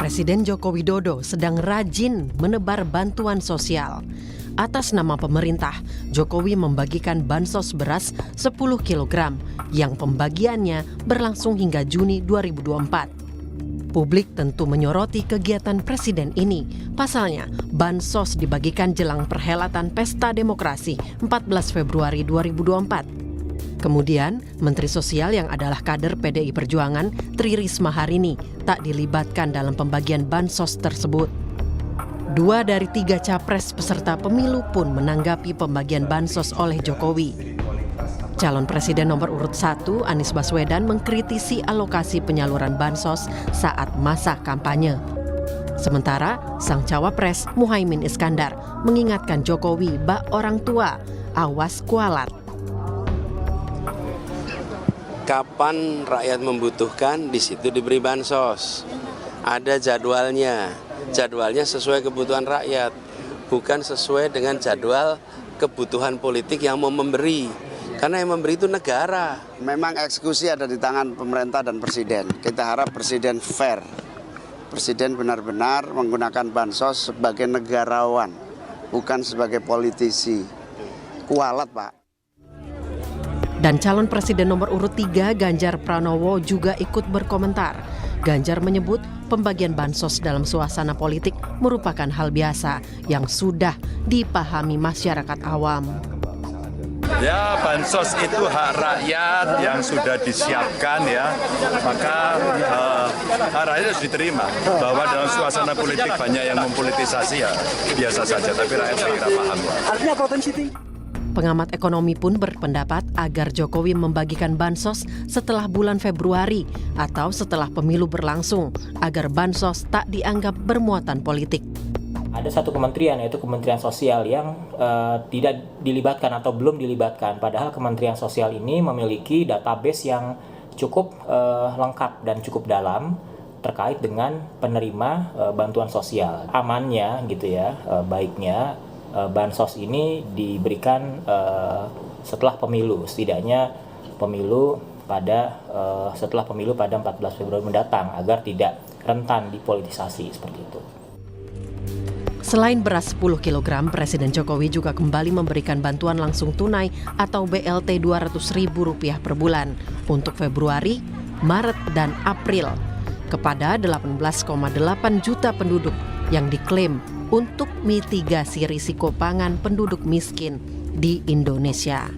Presiden Joko Widodo sedang rajin menebar bantuan sosial. Atas nama pemerintah, Jokowi membagikan bansos beras 10 kg yang pembagiannya berlangsung hingga Juni 2024. Publik tentu menyoroti kegiatan Presiden ini. Pasalnya, bansos dibagikan jelang perhelatan Pesta Demokrasi 14 Februari 2024. Kemudian, Menteri Sosial yang adalah kader PDI Perjuangan, Tri Risma Harini, tak dilibatkan dalam pembagian bansos tersebut. 2 dari 3 capres peserta pemilu pun menanggapi pembagian bansos oleh Jokowi. Calon Presiden nomor urut 1, Anies Baswedan, mengkritisi alokasi penyaluran bansos saat masa kampanye. Sementara, sang cawapres Muhaimin Iskandar mengingatkan Jokowi bak orang tua, awas kualat. Kapan rakyat membutuhkan, di situ diberi bansos. Ada jadwalnya. Jadwalnya sesuai kebutuhan rakyat, bukan sesuai dengan jadwal kebutuhan politik yang mau memberi. Karena yang memberi itu negara. Memang eksekusi ada di tangan pemerintah dan presiden. Kita harap presiden fair. Presiden benar-benar menggunakan bansos sebagai negarawan, bukan sebagai politisi. Kualat, Pak. Dan calon presiden nomor urut 3, Ganjar Pranowo, juga ikut berkomentar. Ganjar menyebut pembagian bansos dalam suasana politik merupakan hal biasa yang sudah dipahami masyarakat awam. Ya, bansos itu hak rakyat yang sudah disiapkan ya, maka hak rakyat harus diterima. Bahwa dalam suasana politik banyak yang mempolitisasi ya biasa saja, tapi rakyat saya kira paham. Artinya potensi tinggi. Pengamat ekonomi pun berpendapat agar Jokowi membagikan bansos setelah bulan Februari atau setelah pemilu berlangsung, agar bansos tak dianggap bermuatan politik. Ada satu kementerian, yaitu Kementerian Sosial, yang tidak dilibatkan atau belum dilibatkan. Padahal Kementerian Sosial ini memiliki database yang cukup lengkap dan cukup dalam terkait dengan penerima bantuan sosial. Amannya gitu ya, baiknya bansos ini diberikan setelah pemilu, setidaknya setelah pemilu pada 14 Februari mendatang, agar tidak rentan dipolitisasi seperti itu. Selain beras 10 kg, Presiden Jokowi juga kembali memberikan bantuan langsung tunai atau BLT Rp200.000 per bulan untuk Februari, Maret, dan April kepada 18,8 juta penduduk yang diklaim untuk mitigasi risiko pangan penduduk miskin di Indonesia.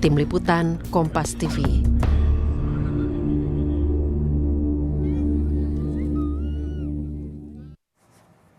Tim Liputan, Kompas TV.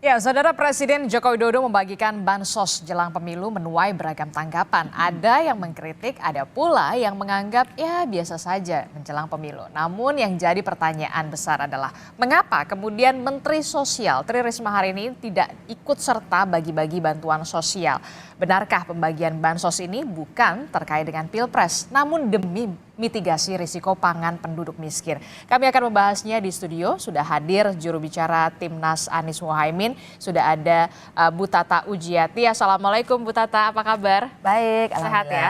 Ya, Saudara, Presiden Joko Widodo membagikan bansos jelang pemilu menuai beragam tanggapan. Ada yang mengkritik, ada pula yang menganggap ya biasa saja menjelang pemilu. Namun yang jadi pertanyaan besar adalah mengapa kemudian Menteri Sosial Tri Risma Harini tidak ikut serta bagi-bagi bantuan sosial? Benarkah pembagian bansos ini bukan terkait dengan Pilpres, namun demi mitigasi risiko pangan penduduk miskin? Kami akan membahasnya di studio. Sudah hadir juru bicara Timnas Anies Muhaimin. Sudah ada Bu Tata Ujiati. Assalamualaikum Bu Tata, apa kabar? Baik, sehat ya?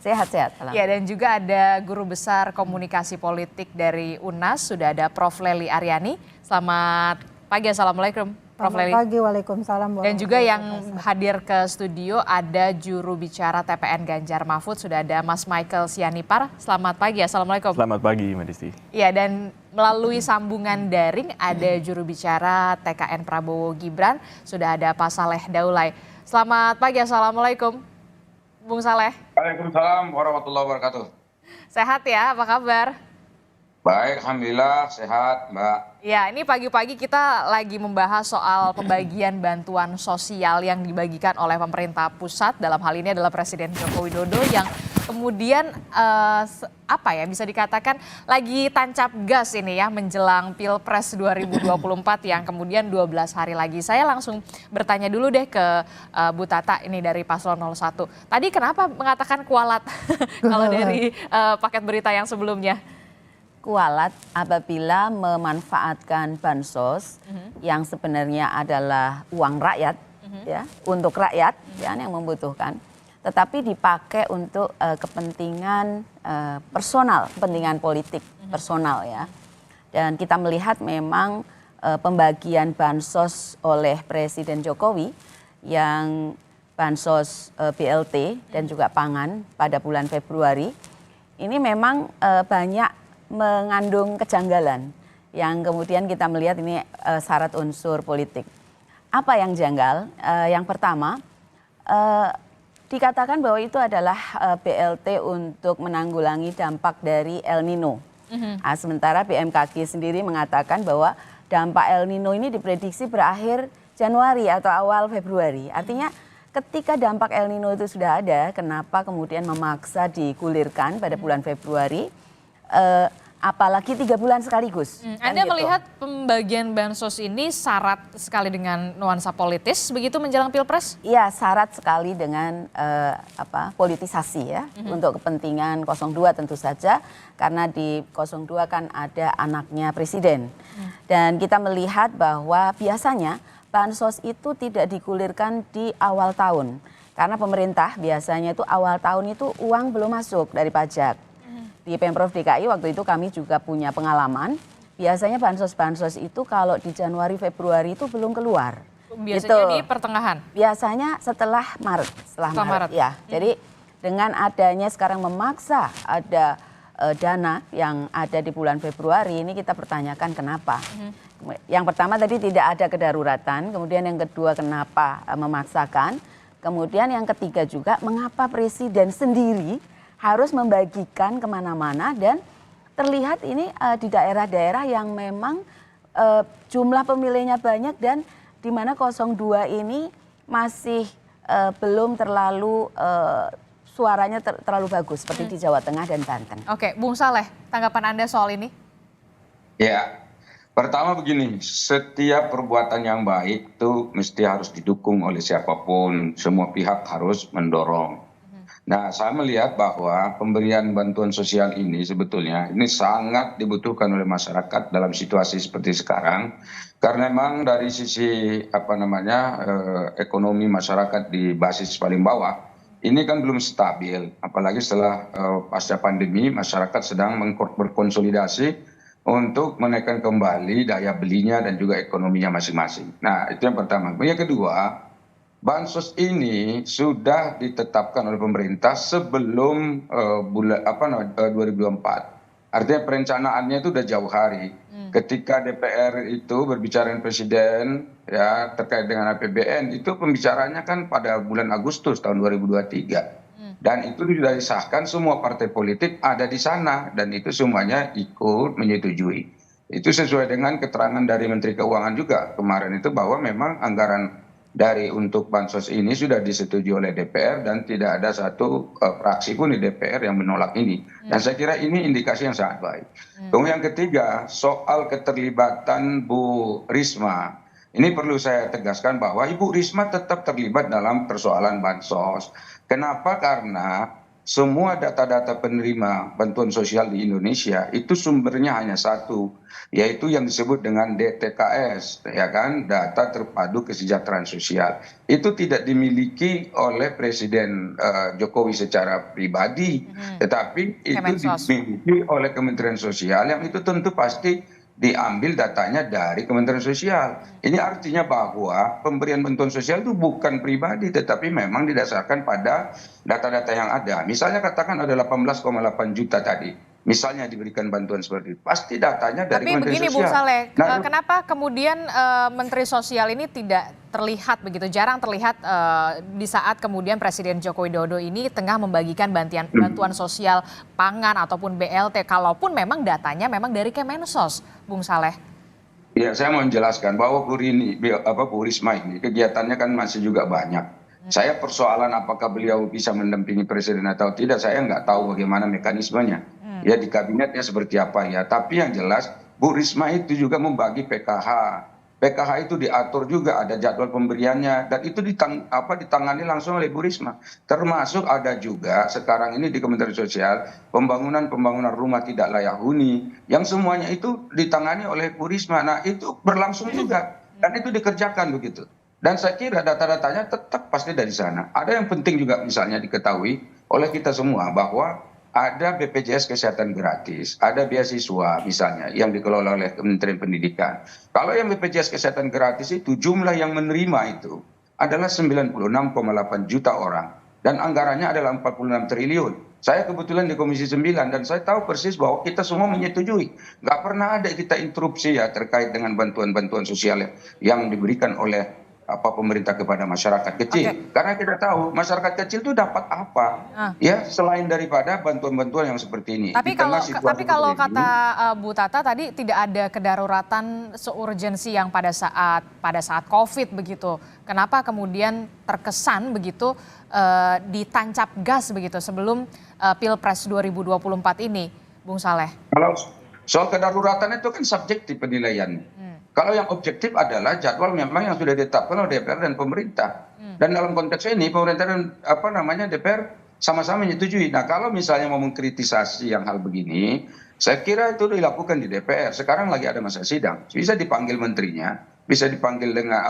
Sehat-sehat. Ya, dan juga ada Guru Besar Komunikasi Politik dari UNAS. Sudah ada Prof. Lely Aryani. Selamat pagi, Assalamualaikum. Prof. Lely. Selamat pagi, waalaikumsalam. Dan juga yang hadir ke studio ada juru bicara TPN Ganjar Mahfud, sudah ada Mas Michael Sianipar. Selamat pagi, Assalamualaikum. Selamat pagi, Mbak Disti. Ya, dan melalui sambungan daring ada juru bicara TKN Prabowo Gibran, sudah ada Pak Saleh Daulay. Selamat pagi, Assalamualaikum, Bung Saleh. Waalaikumsalam warahmatullahi wabarakatuh. Sehat ya, apa kabar? Baik, alhamdulillah sehat, Mbak. Ya, ini pagi-pagi kita lagi membahas soal pembagian bantuan sosial yang dibagikan oleh pemerintah pusat. Dalam hal ini adalah Presiden Joko Widodo yang kemudian bisa dikatakan lagi tancap gas ini ya menjelang Pilpres 2024 yang kemudian 12 hari lagi. Saya langsung bertanya dulu deh ke Bu Tata ini dari Paslon 01. Tadi kenapa mengatakan kualat kalau dari paket berita yang sebelumnya? Kualat apabila memanfaatkan bansos yang sebenarnya adalah uang rakyat ya, untuk rakyat ya, yang membutuhkan, tetapi dipakai untuk kepentingan personal, kepentingan politik personal ya. Dan kita melihat memang pembagian bansos oleh Presiden Jokowi yang bansos BLT dan juga pangan pada bulan Februari ini memang banyak mengandung kejanggalan yang kemudian kita melihat ini syarat unsur politik. Apa yang janggal? Yang pertama, dikatakan bahwa itu adalah BLT untuk menanggulangi dampak dari El Nino. Nah, sementara BMKG sendiri mengatakan bahwa dampak El Nino ini diprediksi berakhir Januari atau awal Februari. Artinya ketika dampak El Nino itu sudah ada, kenapa kemudian memaksa digulirkan pada bulan Februari? Apalagi 3 bulan sekaligus. Anda melihat pembagian bansos ini syarat sekali dengan nuansa politis begitu menjelang Pilpres? Iya, syarat sekali dengan politisasi ya, untuk kepentingan 02 tentu saja, karena di 02 kan ada anaknya presiden. Dan kita melihat bahwa biasanya bansos itu tidak digulirkan di awal tahun. Karena pemerintah biasanya itu awal tahun itu uang belum masuk dari pajak. Di Pemprov DKI waktu itu kami juga punya pengalaman, biasanya bansos-bansos itu kalau di Januari Februari itu belum keluar. Biasanya gitu. di pertengahan? Biasanya setelah Maret. Setelah Maret. Ya. Jadi dengan adanya sekarang memaksa ada dana yang ada di bulan Februari ini kita pertanyakan kenapa. Yang pertama tadi tidak ada kedaruratan, kemudian yang kedua kenapa memaksakan, kemudian yang ketiga juga mengapa presiden sendiri harus membagikan kemana-mana dan terlihat ini di daerah-daerah yang memang jumlah pemilihnya banyak dan di mana 02 ini masih belum terlalu suaranya terlalu bagus seperti di Jawa Tengah dan Banten. Oke, Bung Saleh, tanggapan Anda soal ini? Ya, pertama begini, setiap perbuatan yang baik itu mesti harus didukung oleh siapapun, semua pihak harus mendorong. Nah, saya melihat bahwa pemberian bantuan sosial ini sebetulnya ini sangat dibutuhkan oleh masyarakat dalam situasi seperti sekarang, karena memang dari sisi ekonomi masyarakat di basis paling bawah ini kan belum stabil, apalagi setelah pasca pandemi masyarakat sedang berkonsolidasi untuk menaikkan kembali daya belinya dan juga ekonominya masing-masing. Nah, itu yang pertama. Yang kedua, bansos ini sudah ditetapkan oleh pemerintah sebelum 2024. Artinya perencanaannya itu sudah jauh hari. Ketika DPR itu berbicara dengan presiden ya terkait dengan APBN itu pembicaranya kan pada bulan Agustus tahun 2023. Dan itu sudah disahkan, semua partai politik ada di sana dan itu semuanya ikut menyetujui. Itu sesuai dengan keterangan dari Menteri Keuangan juga kemarin itu bahwa memang anggaran dari untuk bansos ini sudah disetujui oleh DPR dan tidak ada satu fraksi pun di DPR yang menolak ini. Dan saya kira ini indikasi yang sangat baik. Kemudian yang ketiga, soal keterlibatan Bu Risma. Ini perlu saya tegaskan bahwa Ibu Risma tetap terlibat dalam persoalan bansos. Kenapa? Karena semua data-data penerima bantuan sosial di Indonesia itu sumbernya hanya satu, yaitu yang disebut dengan DTKS, ya kan, data terpadu kesejahteraan sosial. Itu tidak dimiliki oleh Presiden Jokowi secara pribadi, tetapi itu dimiliki oleh Kementerian Sosial yang itu tentu pasti diambil datanya dari Kementerian Sosial. Ini artinya bahwa pemberian bantuan sosial itu bukan pribadi, tetapi memang didasarkan pada data-data yang ada. Misalnya katakan ada 18,8 juta tadi. Misalnya diberikan bantuan seperti itu. Pasti datanya dari Kementerian Sosial. Tapi begini Bung Saleh, kenapa kemudian Menteri Sosial ini tidak terlihat begitu, jarang terlihat di saat kemudian Presiden Joko Widodo ini tengah membagikan bantuan sosial pangan ataupun BLT, kalaupun memang datanya memang dari Kemensos, Bung Saleh? Ya, saya mau menjelaskan bahwa Bu Risma ini kegiatannya kan masih juga banyak. Saya persoalan apakah beliau bisa mendampingi presiden atau tidak, saya nggak tahu bagaimana mekanismenya. Ya di kabinetnya seperti apa ya. Tapi yang jelas Bu Risma itu juga membagi PKH. PKH itu diatur juga, ada jadwal pemberiannya. Dan itu ditangani langsung oleh Bu Risma. Termasuk ada juga sekarang ini di Kementerian Sosial pembangunan rumah tidak layak huni. Yang semuanya itu ditangani oleh Bu Risma. Nah itu berlangsung juga. Dan itu dikerjakan begitu. Dan saya kira data-datanya tetap pasti dari sana. Ada yang penting juga misalnya diketahui oleh kita semua bahwa ada BPJS Kesehatan gratis, ada beasiswa misalnya yang dikelola oleh Kementerian Pendidikan. Kalau yang BPJS Kesehatan gratis itu jumlah yang menerima itu adalah 96,8 juta orang dan anggarannya adalah 46 triliun. Saya kebetulan di Komisi 9 dan saya tahu persis bahwa kita semua menyetujui. Nggak pernah ada kita interupsi ya terkait dengan bantuan-bantuan sosial yang diberikan oleh pemerintah kepada masyarakat kecil. Karena kita tahu masyarakat kecil itu dapat apa ya selain daripada bantuan-bantuan yang seperti ini. Tapi kalau kata Bu Tata tadi tidak ada kedaruratan seurgensi yang pada saat COVID begitu. Kenapa kemudian terkesan begitu ditancap gas begitu sebelum Pilpres 2024 ini, Bung Saleh? Kalau soal kedaruratan itu kan subjektif penilaiannya. Kalau yang objektif adalah jadwal memang yang sudah ditetapkan oleh DPR dan pemerintah. Dan dalam konteks ini pemerintah dan DPR sama-sama menyetujui. Nah, kalau misalnya mau mengkritisasi yang hal begini, saya kira itu dilakukan di DPR. Sekarang lagi ada masa sidang. Bisa dipanggil menterinya, bisa dipanggil dengan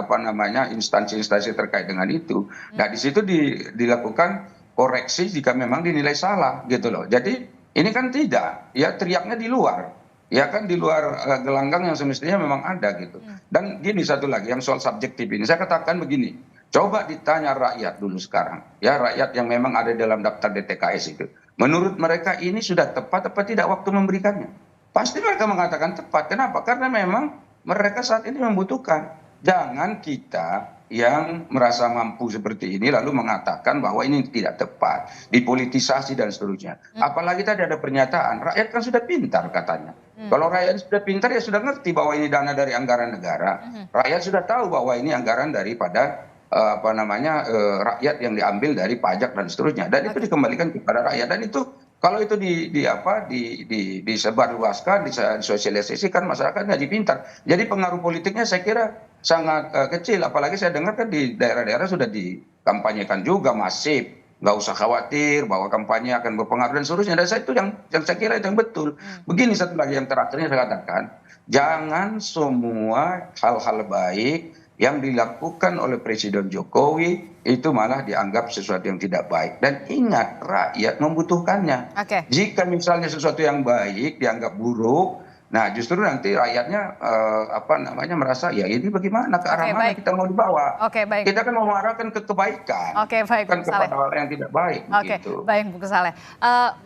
instansi-instansi terkait dengan itu. Nah, di situ dilakukan koreksi jika memang dinilai salah gitu loh. Jadi ini kan tidak, ya teriaknya di luar. Ya kan di luar gelanggang yang semestinya memang ada gitu. Dan gini satu lagi yang soal subjektif ini, saya katakan begini, coba ditanya rakyat dulu sekarang, ya rakyat yang memang ada dalam daftar DTKS itu, menurut mereka ini sudah tepat apa tidak waktu memberikannya? Pasti mereka mengatakan tepat. Kenapa? Karena memang mereka saat ini membutuhkan. Jangan kita yang merasa mampu seperti ini lalu mengatakan bahwa ini tidak tepat, dipolitisasi dan seterusnya. Apalagi tadi ada pernyataan, rakyat kan sudah pintar katanya. Kalau rakyat sudah pintar ya sudah ngerti bahwa ini dana dari anggaran negara. Rakyat sudah tahu bahwa ini anggaran daripada rakyat yang diambil dari pajak dan seterusnya. Dan itu dikembalikan kepada rakyat. Dan itu kalau itu disebarluaskan, disosialisasikan, masyarakat ngaji pintar. Jadi pengaruh politiknya saya kira sangat kecil. Apalagi saya dengar kan di daerah-daerah sudah dikampanyekan juga masif. Nggak usah khawatir bahwa kampanye akan berpengaruh dan seterusnya. Dan itu yang saya kira itu yang betul. Begini satu lagi yang terakhirnya saya katakan, jangan semua hal-hal baik yang dilakukan oleh Presiden Jokowi itu malah dianggap sesuatu yang tidak baik. Dan ingat, rakyat membutuhkannya. Jika misalnya sesuatu yang baik dianggap buruk, nah justru nanti rakyatnya merasa ya ini bagaimana ke arah mana kita mau dibawa. Kita kan mau mengarahkan ke kebaikan, bukan kepada hal yang tidak baik. Baik Bung Saleh.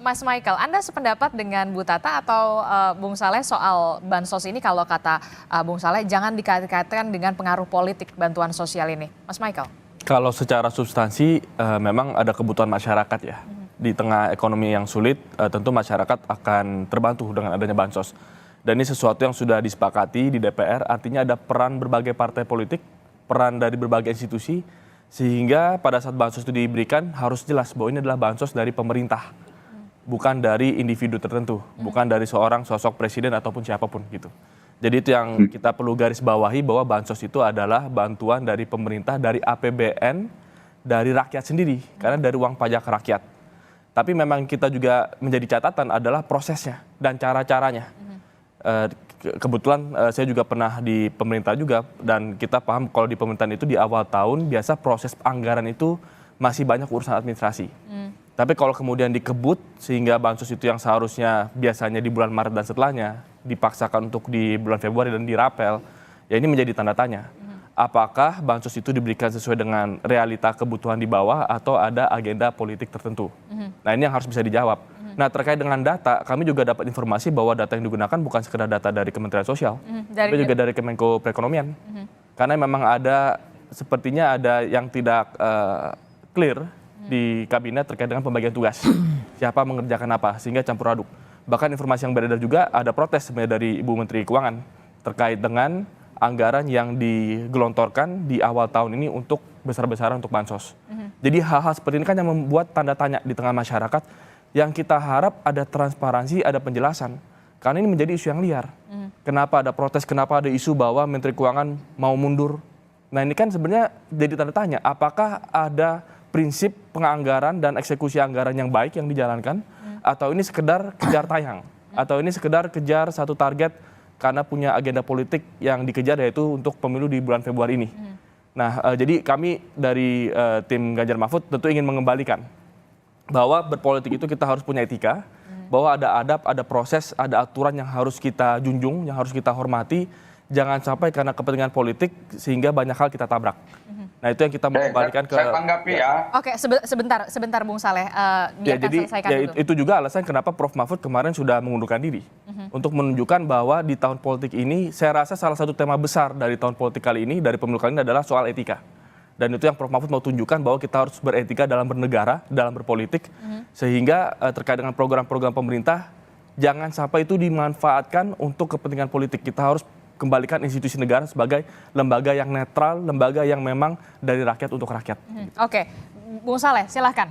Mas Michael, Anda sependapat dengan Bu Tata atau Bung Saleh soal bansos ini? Kalau kata Bung Saleh jangan dikait-kaitkan dengan pengaruh politik bantuan sosial ini, Mas Michael. Kalau secara substansi memang ada kebutuhan masyarakat ya. Di tengah ekonomi yang sulit tentu masyarakat akan terbantu dengan adanya bansos. Dan ini sesuatu yang sudah disepakati di DPR, artinya ada peran berbagai partai politik, peran dari berbagai institusi, sehingga pada saat bansos itu diberikan harus jelas bahwa ini adalah bansos dari pemerintah, bukan dari individu tertentu, bukan dari seorang sosok presiden ataupun siapapun gitu. Jadi itu yang kita perlu garis bawahi bahwa bansos itu adalah bantuan dari pemerintah, dari APBN, dari rakyat sendiri, karena dari uang pajak rakyat. Tapi memang kita juga menjadi catatan adalah prosesnya dan cara-caranya. Kebetulan saya juga pernah di pemerintah juga dan kita paham kalau di pemerintahan itu di awal tahun biasa proses anggaran itu masih banyak urusan administrasi. Tapi kalau kemudian dikebut sehingga bansos itu yang seharusnya biasanya di bulan Maret dan setelahnya dipaksakan untuk di bulan Februari dan dirapel, ya ini menjadi tanda tanya. Apakah bansos itu diberikan sesuai dengan realita kebutuhan di bawah atau ada agenda politik tertentu? Nah ini yang harus bisa dijawab. Nah terkait dengan data, kami juga dapat informasi bahwa data yang digunakan bukan sekedar data dari Kementerian Sosial, tapi juga dari Kemenko Perekonomian. Karena memang sepertinya ada yang tidak clear di kabinet terkait dengan pembagian tugas. Siapa mengerjakan apa, sehingga campur aduk. Bahkan informasi yang beredar juga ada protes sebenarnya dari Ibu Menteri Keuangan terkait dengan anggaran yang digelontorkan di awal tahun ini untuk besar-besaran untuk bansos. Jadi hal-hal seperti ini kan yang membuat tanda tanya di tengah masyarakat, yang kita harap ada transparansi, ada penjelasan. Karena ini menjadi isu yang liar. Kenapa ada protes, kenapa ada isu bahwa Menteri Keuangan mau mundur. Nah ini kan sebenarnya jadi tanda tanya, apakah ada prinsip penganggaran dan eksekusi anggaran yang baik yang dijalankan, atau ini sekedar kejar tayang, atau ini sekedar kejar satu target karena punya agenda politik yang dikejar yaitu untuk pemilu di bulan Februari ini. Nah jadi kami dari tim Ganjar Mahfud tentu ingin mengembalikan bahwa berpolitik itu kita harus punya etika, bahwa ada adab, ada proses, ada aturan yang harus kita junjung, yang harus kita hormati. Jangan sampai karena kepentingan politik sehingga banyak hal kita tabrak. Nah itu yang kita mau kembalikan ke. Saya tanggapi ya. Oke, sebentar Bung Saleh, biarkan selesaikan dulu. Itu juga alasan kenapa Prof Mahfud kemarin sudah mengundurkan diri. Untuk menunjukkan bahwa di tahun politik ini, saya rasa salah satu tema besar dari tahun politik kali ini, dari pemilu kali ini adalah soal etika. Dan itu yang Prof Mahfud mau tunjukkan bahwa kita harus beretika dalam bernegara, dalam berpolitik. Sehingga terkait dengan program-program pemerintah, jangan sampai itu dimanfaatkan untuk kepentingan politik. Kita harus kembalikan institusi negara sebagai lembaga yang netral, lembaga yang memang dari rakyat untuk rakyat. Oke, Bung Saleh, silahkan.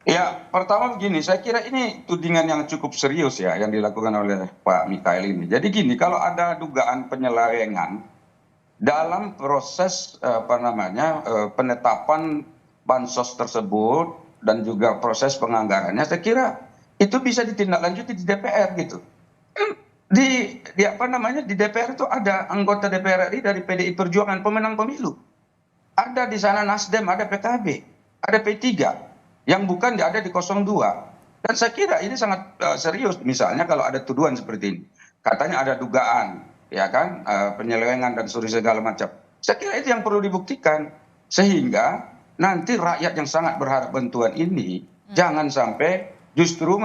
Ya, pertama begini, saya kira ini tudingan yang cukup serius ya yang dilakukan oleh Pak Mikael ini. Jadi gini, kalau ada dugaan penyelewengan dalam proses penetapan bansos tersebut dan juga proses penganggarannya, saya kira itu bisa ditindaklanjuti di DPR gitu. Di DPR itu ada anggota DPR RI dari PDI Perjuangan pemenang pemilu. Ada di sana Nasdem, ada PKB, ada P3 yang bukan ada di 02. Dan saya kira ini sangat serius misalnya kalau ada tuduhan seperti ini. Katanya ada dugaan, ya kan, penyelewengan dan segala macam. Saya kira itu yang perlu dibuktikan sehingga nanti rakyat yang sangat berharap bantuan ini jangan sampai justru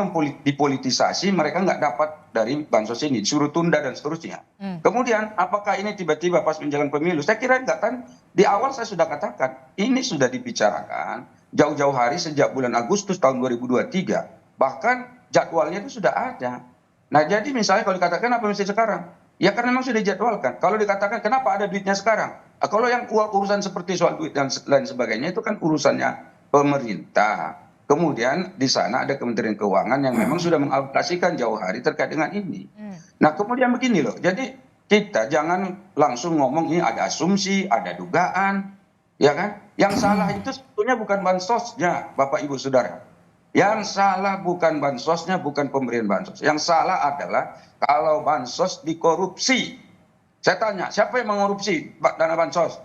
dipolitisasi, mereka nggak dapat dari bansos ini, disuruh tunda dan seterusnya. Kemudian apakah ini tiba-tiba pas menjelang pemilu? Saya kira enggak kan. Di awal saya sudah katakan, ini sudah dibicarakan jauh-jauh hari sejak bulan Agustus tahun 2023. Bahkan jadwalnya itu sudah ada. Nah jadi misalnya kalau dikatakan apa mesti sekarang? Ya karena memang sudah dijadwalkan. Kalau dikatakan kenapa ada duitnya sekarang? Kalau yang urusan seperti soal duit dan lain sebagainya itu kan urusannya pemerintah. Kemudian di sana ada Kementerian Keuangan yang memang sudah mengalokasikan jauh hari terkait dengan ini. Nah kemudian begini loh, jadi kita jangan langsung ngomong ini ada asumsi, ada dugaan, ya kan? Yang salah itu sebetulnya bukan bansosnya, Bapak Ibu Saudara. Yang salah bukan bansosnya, bukan pemberian bansos. Yang salah adalah kalau bansos dikorupsi. Saya tanya, siapa yang mengkorupsi dana bansos?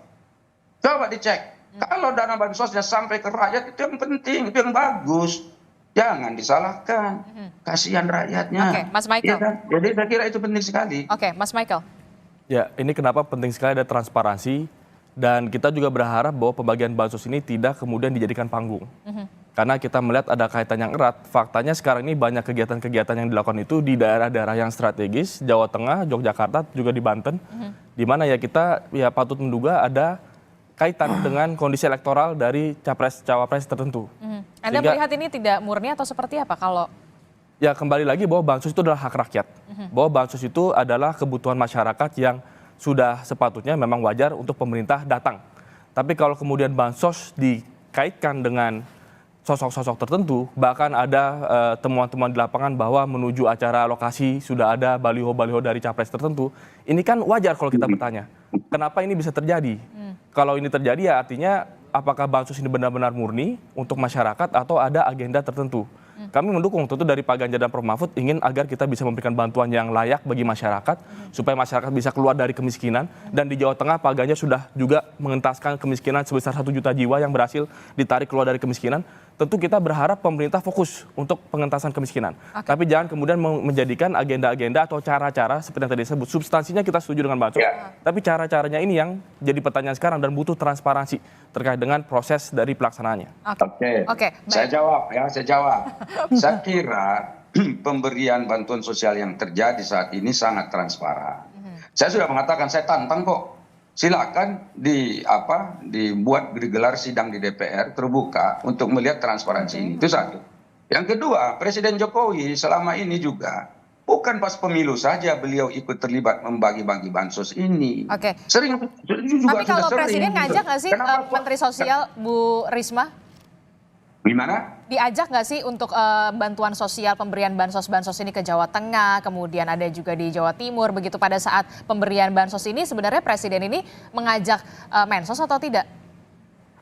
Coba dicek. Kalau dana bansosnya sampai ke rakyat itu yang penting, itu yang bagus. Jangan disalahkan. Kasihan rakyatnya. Oke, Mas Michael. Ya kan? Jadi saya kira itu penting sekali. Oke, Mas Michael. Ya, ini kenapa penting sekali ada transparansi dan kita juga berharap bahwa pembagian bansos ini tidak kemudian dijadikan panggung. Karena kita melihat ada kaitan yang erat. Faktanya sekarang ini banyak kegiatan-kegiatan yang dilakukan itu di daerah-daerah yang strategis, Jawa Tengah, Yogyakarta, juga di Banten. Di mana ya kita ya patut menduga ada kaitan dengan kondisi elektoral dari capres-cawapres tertentu. Anda melihat ini tidak murni atau seperti apa kalau? Ya kembali lagi bahwa bansos itu adalah hak rakyat. Bahwa bansos itu adalah kebutuhan masyarakat yang sudah sepatutnya memang wajar untuk pemerintah datang. Tapi kalau kemudian bansos dikaitkan dengan sosok-sosok tertentu, bahkan ada temuan-temuan di lapangan bahwa menuju acara lokasi sudah ada baliho-baliho dari capres tertentu, ini kan wajar kalau kita bertanya, kenapa ini bisa terjadi? Kalau ini terjadi ya artinya apakah bansos ini benar-benar murni untuk masyarakat atau ada agenda tertentu? Kami mendukung tentu dari Pak Ganjar dan Prof Mahfud ingin agar kita bisa memberikan bantuan yang layak bagi masyarakat supaya masyarakat bisa keluar dari kemiskinan, dan di Jawa Tengah Pak Ganjar sudah juga mengentaskan kemiskinan sebesar 1 juta jiwa yang berhasil ditarik keluar dari kemiskinan. Tentu kita berharap pemerintah fokus untuk pengentasan kemiskinan. Tapi jangan kemudian menjadikan agenda-agenda atau cara-cara seperti yang tadi disebut. Substansinya kita setuju dengan bansos, tapi cara-caranya ini yang jadi pertanyaan sekarang dan butuh transparansi terkait dengan proses dari pelaksanaannya. Oke. Saya jawab. Saya kira pemberian bantuan sosial yang terjadi saat ini sangat transparan. Saya sudah mengatakan, saya tantang kok. Silakan dibuat digelar sidang di DPR terbuka untuk melihat transparansi ini. Itu satu. Yang kedua, Presiden Jokowi selama ini juga bukan pas pemilu saja beliau ikut terlibat membagi-bagi bansos ini. Oke. Sering juga. Tapi kalau Presiden ngajak nggak sih Menteri Sosial Bu Risma? Gimana? Diajak nggak sih untuk bantuan sosial, pemberian bansos-bansos ini ke Jawa Tengah, kemudian ada juga di Jawa Timur, begitu pada saat pemberian bansos ini sebenarnya Presiden ini mengajak Mensos atau tidak?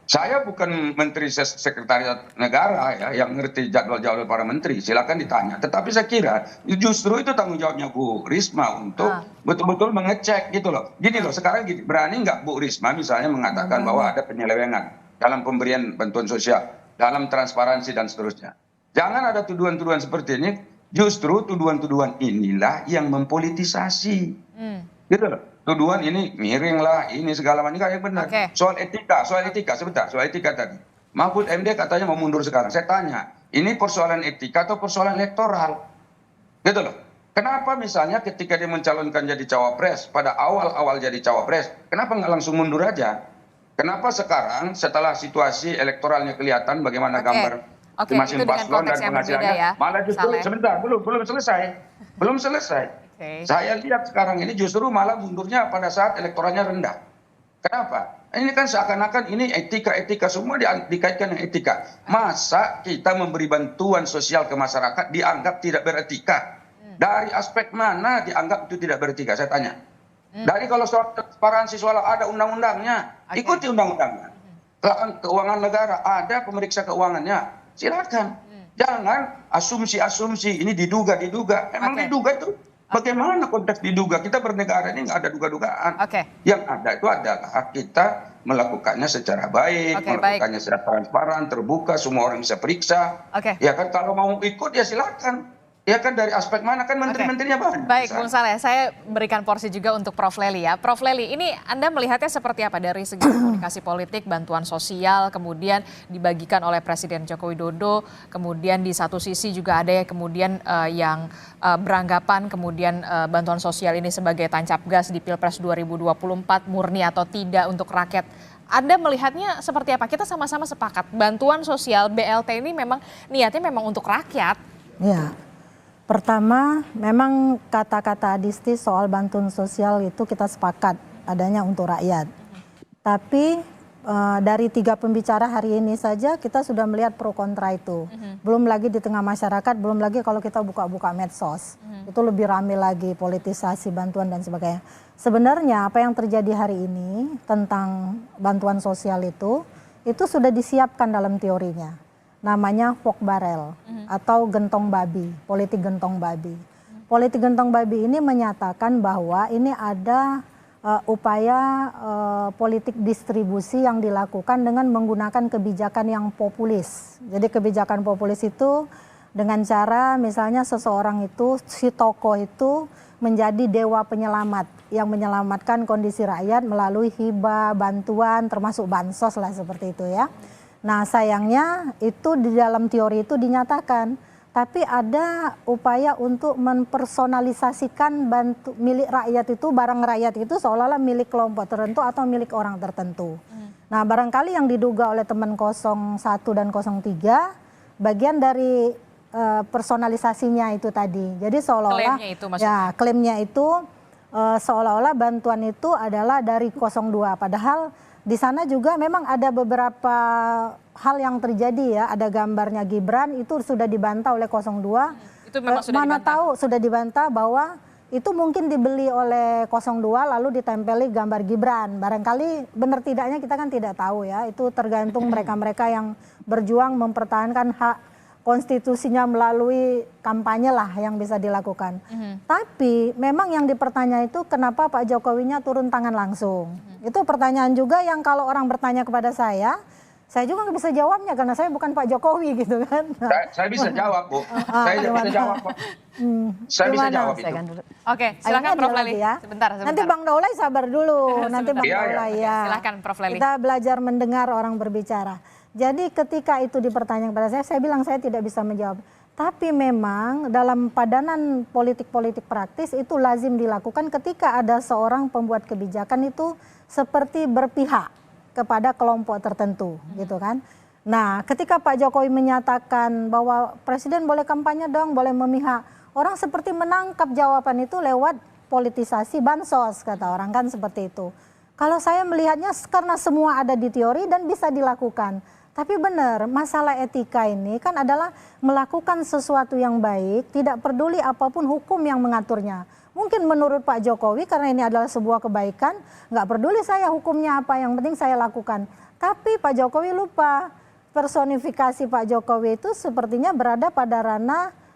Saya bukan Menteri Sekretariat Negara ya, yang ngerti jadwal-jadwal para menteri, silakan ditanya. Tetapi saya kira justru itu tanggung jawabnya Bu Risma untuk betul-betul mengecek gitu loh. Gini loh, sekarang berani nggak Bu Risma misalnya mengatakan bahwa ada penyelewengan dalam pemberian bantuan sosial? dalam transparansi dan seterusnya. Jangan ada tuduhan-tuduhan seperti ini. Justru tuduhan-tuduhan inilah yang mempolitisasi. Gitu loh. Tuduhan ini miring lah, ini segala macam. Ini benar. Soal etika sebentar, soal etika tadi. Mahfud MD katanya mau mundur sekarang. Saya tanya, ini persoalan etika atau persoalan elektoral? Gitu loh. Kenapa misalnya ketika dia mencalonkan jadi cawapres, pada awal-awal jadi cawapres, kenapa nggak langsung mundur aja? Kenapa sekarang setelah situasi elektoralnya kelihatan bagaimana gambar masing paslon dan penghasilannya, ya, malah justru sebentar belum selesai. Saya lihat sekarang ini justru malah mundurnya pada saat elektoralnya rendah. Kenapa? Ini kan seakan-akan ini etika semua dikaitkan dengan etika. Masa kita memberi bantuan sosial ke masyarakat dianggap tidak beretika? Dari aspek mana dianggap itu tidak beretika? Saya tanya. Dari kalau soal transparansi, soal ada undang-undangnya, ikuti undang-undangnya. Keuangan negara ada pemeriksa keuangannya. Silakan. Jangan asumsi-asumsi ini diduga. Emang diduga itu bagaimana konteks diduga? Kita bernegara ini nggak ada duga-dugaan. Yang ada itu adalah kita melakukannya secara baik, melakukannya secara transparan, terbuka, semua orang bisa periksa. Ya kan, kalau mau ikut ya silakan. Ya kan, dari aspek mana kan menteri-menterinya banyak. Baik, Bung Saleh, saya berikan porsi juga untuk Prof. Lely ya. Prof. Lely, ini Anda melihatnya seperti apa dari segi komunikasi politik, bantuan sosial, kemudian dibagikan oleh Presiden Joko Widodo, kemudian di satu sisi juga ada ya kemudian yang beranggapan kemudian bantuan sosial ini sebagai tancap gas di Pilpres 2024, murni atau tidak untuk rakyat. Anda melihatnya seperti apa? Kita sama-sama sepakat bantuan sosial BLT ini memang niatnya memang untuk rakyat. Ya. Pertama, memang kata-kata Adisti soal bantuan sosial itu kita sepakat adanya untuk rakyat. Tapi dari 3 pembicara hari ini saja kita sudah melihat pro kontra itu. Belum lagi di tengah masyarakat, belum lagi kalau kita buka-buka medsos. Itu lebih ramai lagi politisasi bantuan dan sebagainya. Sebenarnya apa yang terjadi hari ini tentang bantuan sosial itu sudah disiapkan dalam teorinya. Namanya pork barrel atau gentong babi, politik gentong babi. Politik gentong babi ini menyatakan bahwa ini ada upaya politik distribusi yang dilakukan dengan menggunakan kebijakan yang populis. Jadi kebijakan populis itu dengan cara misalnya seseorang itu, si tokoh itu menjadi dewa penyelamat yang menyelamatkan kondisi rakyat melalui hibah, bantuan, termasuk bansos lah seperti itu ya. Nah sayangnya itu di dalam teori itu dinyatakan, tapi ada upaya untuk mempersonalisasikan milik rakyat itu, barang rakyat itu seolah-olah milik kelompok tertentu atau milik orang tertentu. Nah barangkali yang diduga oleh teman 01 dan 03 bagian dari personalisasinya itu tadi. Jadi seolah-olah klaimnya itu seolah-olah bantuan itu adalah dari 02, padahal di sana juga memang ada beberapa hal yang terjadi ya, ada gambarnya Gibran itu sudah dibantah oleh 02. Itu memang sudah mana dibantah. Tahu sudah dibantah bahwa itu mungkin dibeli oleh 02 lalu ditempeli gambar Gibran. Barangkali benar tidaknya kita kan tidak tahu ya, itu tergantung mereka-mereka yang berjuang mempertahankan hak konstitusinya melalui kampanye lah yang bisa dilakukan. Tapi memang yang dipertanya itu kenapa Pak Jokowinya turun tangan langsung. Itu pertanyaan juga yang kalau orang bertanya kepada saya juga nggak bisa jawabnya karena saya bukan Pak Jokowi gitu kan. Saya bisa jawab Bu, saya bisa jawab Pak. Saya bisa jawab itu. Oke, silakan Prof. Lely. Ya. Sebentar. Nanti Bang Daulay sabar dulu. Nanti Bang Daulay ya. Silakan Prof. Lely. Kita belajar mendengar orang berbicara. Jadi ketika itu dipertanyakan kepada saya bilang saya tidak bisa menjawab. Tapi memang dalam padanan politik-politik praktis itu lazim dilakukan ketika ada seorang pembuat kebijakan itu seperti berpihak kepada kelompok tertentu gitu kan. Nah ketika Pak Jokowi menyatakan bahwa presiden boleh kampanye dong, boleh memihak. Orang seperti menangkap jawaban itu lewat politisasi bansos kata orang kan seperti itu. Kalau saya melihatnya karena semua ada di teori dan bisa dilakukan. Tapi benar, masalah etika ini kan adalah melakukan sesuatu yang baik, tidak peduli apapun hukum yang mengaturnya. Mungkin menurut Pak Jokowi karena ini adalah sebuah kebaikan, nggak peduli saya hukumnya apa, yang penting saya lakukan. Tapi Pak Jokowi lupa, personifikasi Pak Jokowi itu sepertinya berada pada ranah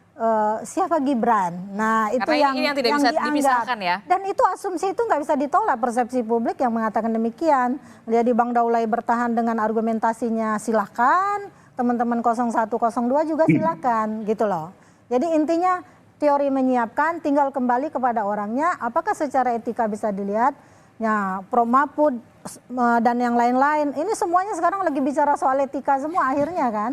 siapa Gibran. Nah itu yang tidak bisa dipisahkan ya. Dan itu asumsi itu nggak bisa ditolak, persepsi publik yang mengatakan demikian. Jadi Bang Daulay bertahan dengan argumentasinya silahkan. teman-teman 01, 02 juga silakan gitu loh. Jadi intinya teori menyiapkan, tinggal kembali kepada orangnya, apakah secara etika bisa dilihat, ya Prof Mahfud dan yang lain-lain, ini semuanya sekarang lagi bicara soal etika semua akhirnya kan.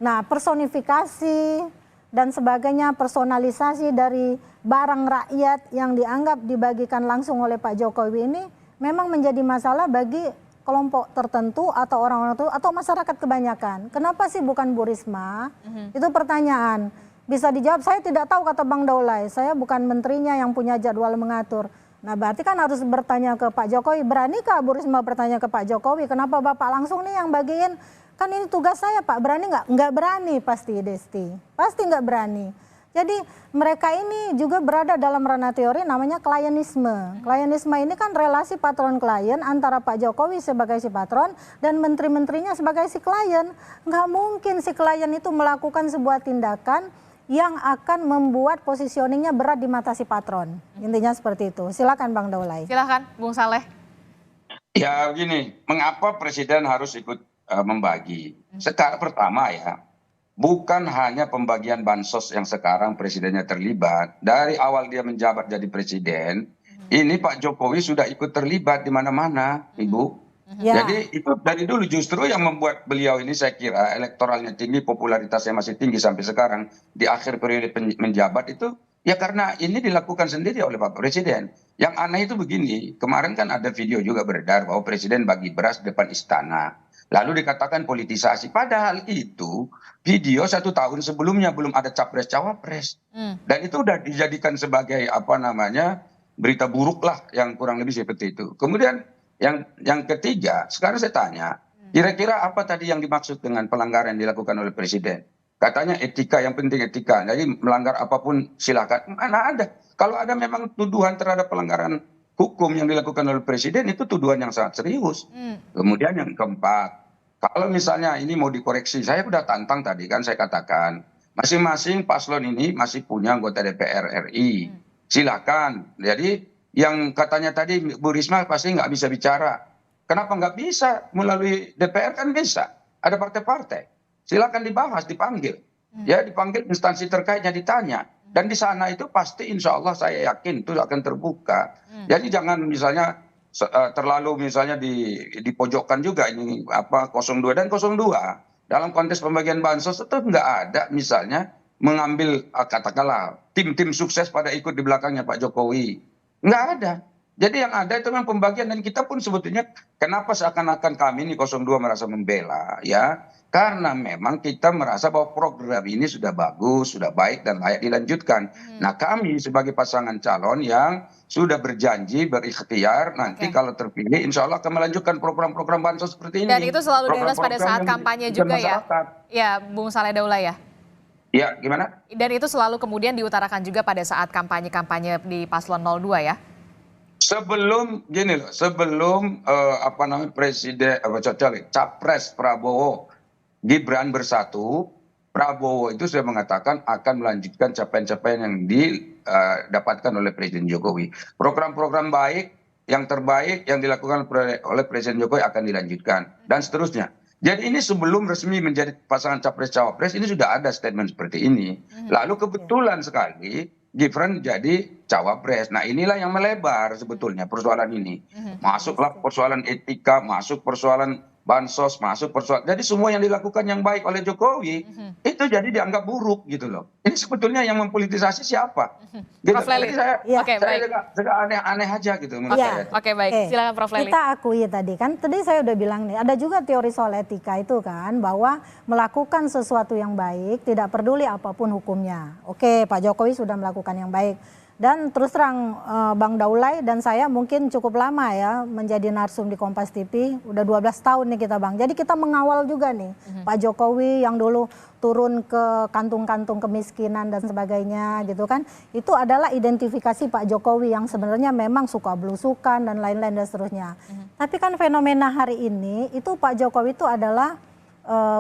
Nah personifikasi dan sebagainya, personalisasi dari barang rakyat yang dianggap dibagikan langsung oleh Pak Jokowi ini memang menjadi masalah bagi kelompok tertentu atau orang-orang tertentu atau masyarakat kebanyakan. Kenapa sih bukan Bu Risma? Itu pertanyaan. Bisa dijawab, saya tidak tahu kata Bang Daulay, saya bukan menterinya yang punya jadwal mengatur. Nah berarti kan harus bertanya ke Pak Jokowi, beranikah Bu Risma bertanya ke Pak Jokowi, kenapa Bapak langsung nih yang bagiin? Kan ini tugas saya Pak, berani nggak? Nggak berani pasti Desti, pasti nggak berani. Jadi mereka ini juga berada dalam ranah teori namanya klienisme. Klienisme ini kan relasi patron klien antara Pak Jokowi sebagai si patron dan menteri-menterinya sebagai si klien. Nggak mungkin si klien itu melakukan sebuah tindakan yang akan membuat positioningnya berat di mata si patron. Intinya seperti itu. Silakan Bang Daulay. Silakan Bung Saleh. Ya begini, mengapa presiden harus ikut membagi? Sekarang pertama ya, bukan hanya pembagian bansos yang sekarang presidennya terlibat. Dari awal dia menjabat jadi presiden, ini Pak Jokowi sudah ikut terlibat di mana-mana, Ibu. Ya. Jadi itu dari dulu justru yang membuat beliau ini saya kira elektoralnya tinggi, popularitasnya masih tinggi sampai sekarang di akhir periode menjabat itu ya karena ini dilakukan sendiri oleh Pak Presiden. Yang aneh itu begini, kemarin kan ada video juga beredar bahwa Presiden bagi beras di depan istana. Lalu dikatakan politisasi, padahal itu video 1 tahun sebelumnya belum ada capres-cawapres. Dan itu udah dijadikan sebagai apa namanya berita buruk lah yang kurang lebih seperti itu. Kemudian yang ketiga, sekarang saya tanya, kira-kira apa tadi yang dimaksud dengan pelanggaran yang dilakukan oleh Presiden? Katanya etika, yang penting etika. Jadi melanggar apapun silakan. Mana ada? Kalau ada memang tuduhan terhadap pelanggaran hukum yang dilakukan oleh Presiden, itu tuduhan yang sangat serius. Kemudian yang keempat, kalau misalnya ini mau dikoreksi, saya sudah tantang tadi kan saya katakan, masing-masing paslon ini masih punya anggota DPR RI. Silakan. Jadi yang katanya tadi Bu Risma pasti nggak bisa bicara. Kenapa nggak bisa? Melalui DPR kan bisa. Ada partai-partai. Silakan dibahas, dipanggil. Ya dipanggil instansi terkaitnya ditanya. Dan di sana itu pasti insya Allah saya yakin itu akan terbuka. Jadi jangan misalnya terlalu misalnya dipojokkan juga ini apa 02 dan 02. Dalam konteks pembagian bansos itu nggak ada misalnya mengambil katakanlah tim-tim sukses pada ikut di belakangnya Pak Jokowi. Nggak ada. Jadi yang ada itu memang pembagian dan kita pun sebetulnya kenapa seakan-akan kami ini 02 merasa membela ya. Karena memang kita merasa bahwa program ini sudah bagus, sudah baik dan layak dilanjutkan. Nah kami sebagai pasangan calon yang sudah berjanji berikhtiar nanti kalau terpilih insya Allah akan melanjutkan program-program bansos seperti ini. Dan itu selalu dibahas pada saat kampanye juga ya. Ya Bung Saleh Daulay ya. Ya, gimana? Dan itu selalu kemudian diutarakan juga pada saat kampanye-kampanye di paslon 02 ya? Sebelum gini loh, sebelum presiden capres Prabowo Gibran bersatu, Prabowo itu sudah mengatakan akan melanjutkan capaian-capaian yang didapatkan oleh Presiden Jokowi. Program-program baik, yang terbaik yang dilakukan oleh Presiden Jokowi akan dilanjutkan dan seterusnya. Jadi ini sebelum resmi menjadi pasangan capres-cawapres ini sudah ada statement seperti ini. Lalu kebetulan sekali Gibran jadi cawapres. Nah inilah yang melebar sebetulnya persoalan ini. Masuklah persoalan etika, masuk persoalan bansos, masuk persoalan. Jadi semua yang dilakukan yang baik oleh Jokowi itu jadi dianggap buruk gitu loh. Ini sebetulnya yang mempolitisasi siapa? Gitu. Prof Lely. Saya juga aneh aja gitu menurut saya. Oke, baik. Silakan Prof Lely. Kita akui tadi kan, tadi saya udah bilang nih, ada juga teori soal etika itu kan, bahwa melakukan sesuatu yang baik tidak peduli apapun hukumnya. Oke, Pak Jokowi sudah melakukan yang baik. Dan terus terang Bang Daulay dan saya mungkin cukup lama ya menjadi narsum di Kompas TV, udah 12 tahun nih kita Bang. Jadi kita mengawal juga nih Pak Jokowi yang dulu turun ke kantung-kantung kemiskinan dan sebagainya gitu kan. Itu adalah identifikasi Pak Jokowi yang sebenarnya memang suka belusukan dan lain-lain dan seterusnya. Tapi kan fenomena hari ini itu Pak Jokowi itu adalah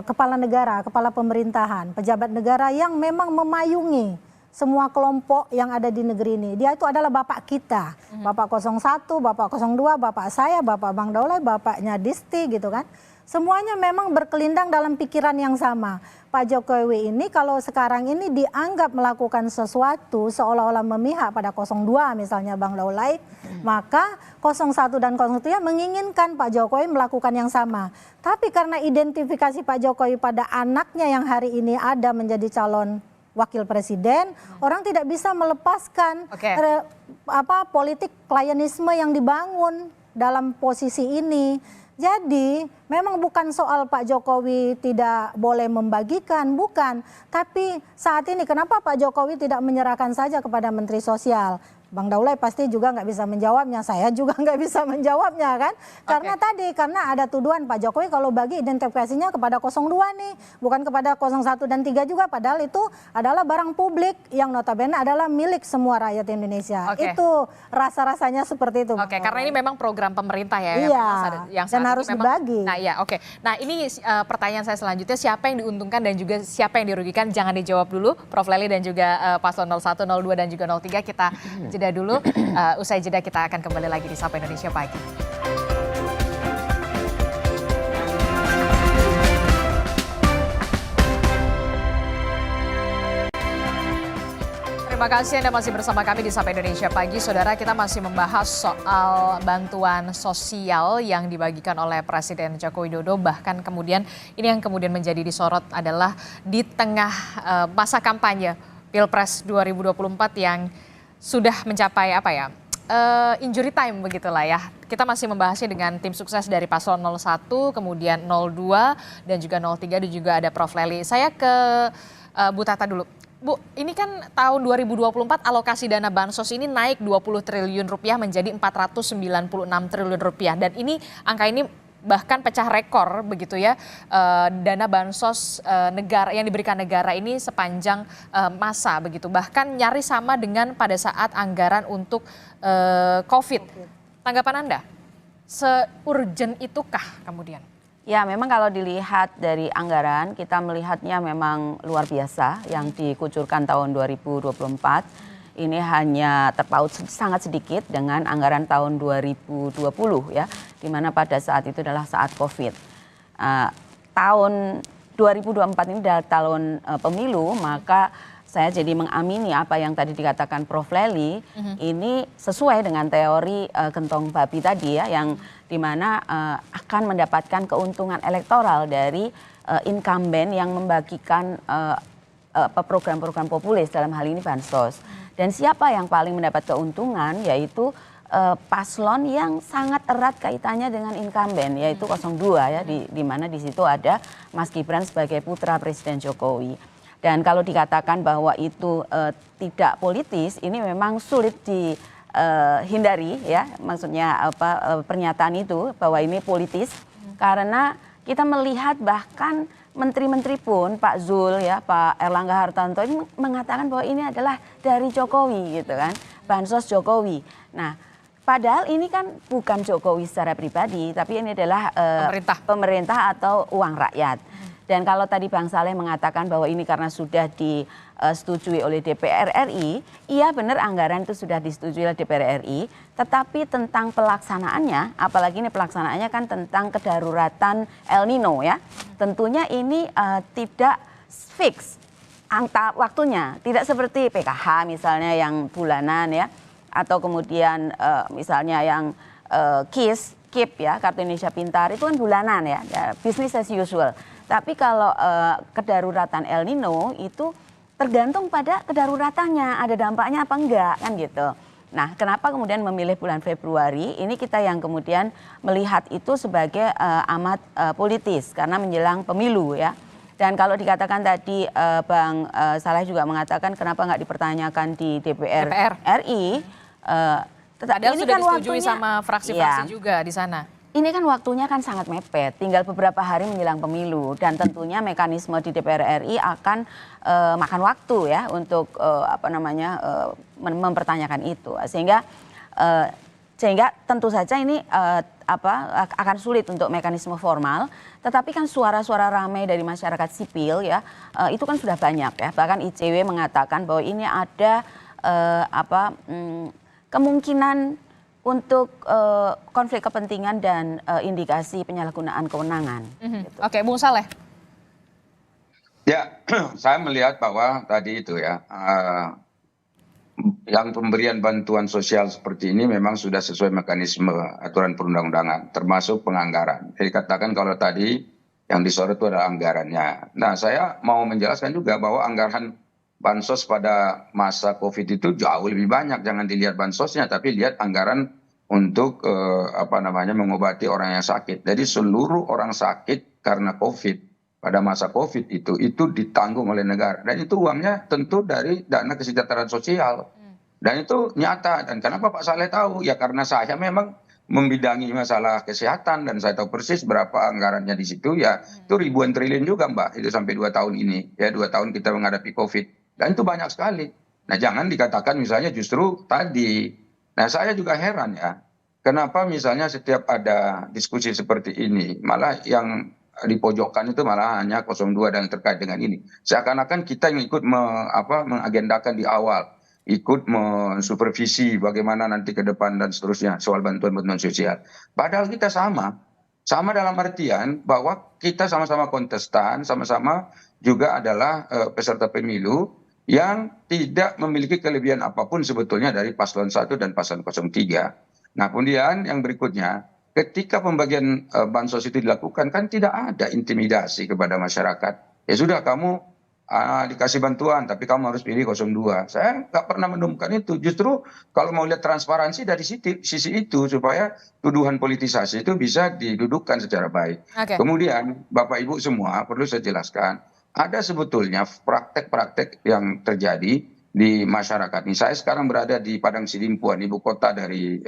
kepala negara, kepala pemerintahan, pejabat negara yang memang memayungi semua kelompok yang ada di negeri ini. Dia itu adalah bapak kita. Bapak 01, Bapak 02, bapak saya, Bapak Bang Daulay, bapaknya Disti gitu kan. Semuanya memang berkelindang dalam pikiran yang sama. Pak Jokowi ini kalau sekarang ini dianggap melakukan sesuatu seolah-olah memihak pada 02 misalnya Bang Daulay, maka 01 dan 03 menginginkan Pak Jokowi melakukan yang sama. Tapi karena identifikasi Pak Jokowi pada anaknya yang hari ini ada menjadi calon wakil presiden, orang tidak bisa melepaskan politik klienisme yang dibangun dalam posisi ini. Jadi memang bukan soal Pak Jokowi tidak boleh membagikan, bukan. Tapi saat ini kenapa Pak Jokowi tidak menyerahkan saja kepada Menteri Sosial? Bang Daulay pasti juga nggak bisa menjawabnya, saya juga nggak bisa menjawabnya kan. Karena ada tuduhan Pak Jokowi kalau bagi identifikasinya kepada 02 nih, bukan kepada 01 dan 3 juga, padahal itu adalah barang publik yang notabene adalah milik semua rakyat Indonesia. Itu rasa-rasanya seperti itu. Karena ini memang program pemerintah ya. Iya, yang dan harus dibagi. Nah iya, Nah ini pertanyaan saya selanjutnya, siapa yang diuntungkan dan juga siapa yang dirugikan? Jangan dijawab dulu, Prof. Lely dan juga paslon 01, 02 dan juga 03, kita jeda dulu. Usai jeda kita akan kembali lagi di Sapa Indonesia Pagi. Terima kasih Anda masih bersama kami di Sapa Indonesia Pagi. Saudara, kita masih membahas soal bantuan sosial yang dibagikan oleh Presiden Joko Widodo. Bahkan kemudian ini yang kemudian menjadi disorot adalah di tengah masa kampanye Pilpres 2024 yang sudah mencapai injury time begitulah ya. Kita masih membahasnya dengan tim sukses dari paslon 01, kemudian 02 dan juga 03 dan juga ada Prof. Lely. Saya ke Bu Tata dulu. Bu, ini kan tahun 2024 alokasi dana bansos ini naik 20 triliun rupiah menjadi 496 triliun rupiah. Dan ini angka ini bahkan pecah rekor begitu ya, dana bansos negara yang diberikan negara ini sepanjang masa begitu, bahkan nyaris sama dengan pada saat anggaran untuk COVID. Tanggapan Anda, se-urgent itukah kemudian? Ya, memang kalau dilihat dari anggaran kita melihatnya memang luar biasa yang dikucurkan tahun 2024. Ini hanya terpaut sangat sedikit dengan anggaran tahun 2020 ya, di mana pada saat itu adalah saat COVID. Tahun 2024 ini adalah tahun pemilu, maka saya jadi mengamini apa yang tadi dikatakan Prof. Lely, ini sesuai dengan teori gentong babi tadi ya, yang dimana akan mendapatkan keuntungan elektoral dari incumbent yang membagikan program-program populis, dalam hal ini bansos. Dan siapa yang paling mendapat keuntungan yaitu paslon yang sangat erat kaitannya dengan incumbent, yaitu 02 ya, di mana di situ ada Mas Gibran sebagai putra Presiden Jokowi. Dan kalau dikatakan bahwa itu tidak politis, ini memang sulit dihindari ya, maksudnya pernyataan itu bahwa ini politis, karena kita melihat bahkan menteri-menteri pun, Pak Zul ya, Pak Erlangga Hartarto ini mengatakan bahwa ini adalah dari Jokowi gitu kan, bansos Jokowi. Nah, padahal ini kan bukan Jokowi secara pribadi, tapi ini adalah pemerintah atau uang rakyat. Dan kalau tadi Bang Saleh mengatakan bahwa ini karena sudah disetujui oleh DPR RI, iya benar anggaran itu sudah disetujui oleh DPR RI, tetapi tentang pelaksanaannya, apalagi ini pelaksanaannya kan tentang kedaruratan El Nino ya, tentunya ini tidak fix angka waktunya, tidak seperti PKH misalnya yang bulanan ya, atau kemudian misalnya yang KIP ya, Kartu Indonesia Pintar, itu kan bulanan ya, business as usual. Tapi kalau kedaruratan El Nino itu tergantung pada kedaruratannya, ada dampaknya apa enggak kan gitu. Nah, kenapa kemudian memilih bulan Februari? Ini kita yang kemudian melihat itu sebagai amat politis karena menjelang pemilu ya. Dan kalau dikatakan tadi Bang Saleh juga mengatakan kenapa nggak dipertanyakan di DPR RI. Padahal ini sudah kan disetujui sama fraksi-fraksi juga di sana. Ini kan waktunya kan sangat mepet, tinggal beberapa hari menjelang pemilu, dan tentunya mekanisme di DPR RI akan makan waktu ya untuk mempertanyakan itu, sehingga Sehingga tentu saja ini akan sulit untuk mekanisme formal, tetapi kan suara-suara ramai dari masyarakat sipil ya itu kan sudah banyak ya. Bahkan ICW mengatakan bahwa ini ada kemungkinan untuk konflik kepentingan dan indikasi penyalahgunaan kewenangan. Gitu. Oke, Bung Saleh. Ya, saya melihat bahwa tadi itu ya, yang pemberian bantuan sosial seperti ini memang sudah sesuai mekanisme aturan perundang-undangan, termasuk penganggaran. Jadi katakan kalau tadi yang disorot itu adalah anggarannya. Nah, saya mau menjelaskan juga bahwa anggaran bansos pada masa COVID itu jauh lebih banyak. Jangan dilihat bansosnya, tapi lihat anggaran untuk mengobati orang yang sakit. Jadi seluruh orang sakit karena COVID pada masa COVID itu ditanggung oleh negara. Dan itu uangnya tentu dari dana kesejahteraan sosial. Dan itu nyata. Dan kenapa Pak Saleh tahu? Ya karena saya memang membidangi masalah kesehatan dan saya tahu persis berapa anggarannya di situ. Ya itu ribuan triliun juga Mbak. Itu sampai 2 tahun ini. Ya 2 tahun kita menghadapi COVID. Dan itu banyak sekali. Nah jangan dikatakan misalnya justru tadi. Nah saya juga heran ya. Kenapa misalnya setiap ada diskusi seperti ini. Malah yang dipojokkan itu malah hanya 02 dan terkait dengan ini. Seakan-akan kita yang ikut mengagendakan di awal, ikut mensupervisi bagaimana nanti ke depan dan seterusnya soal bantuan-bantuan sosial. Padahal kita sama dalam artian bahwa kita sama-sama kontestan, sama-sama juga adalah peserta pemilu yang tidak memiliki kelebihan apapun sebetulnya dari paslon 1 dan paslon 03. Nah kemudian yang berikutnya, ketika pembagian bansos itu dilakukan kan tidak ada intimidasi kepada masyarakat. Ya sudah kamu dikasih bantuan tapi kamu harus pilih 02. Saya nggak pernah menemukan itu. Justru kalau mau lihat transparansi dari sisi itu supaya tuduhan politisasi itu bisa didudukkan secara baik. Okay. Kemudian Bapak Ibu semua perlu saya jelaskan, ada sebetulnya praktek-praktek yang terjadi di masyarakat. Ini saya sekarang berada di Padang Sidimpuan, ibu kota dari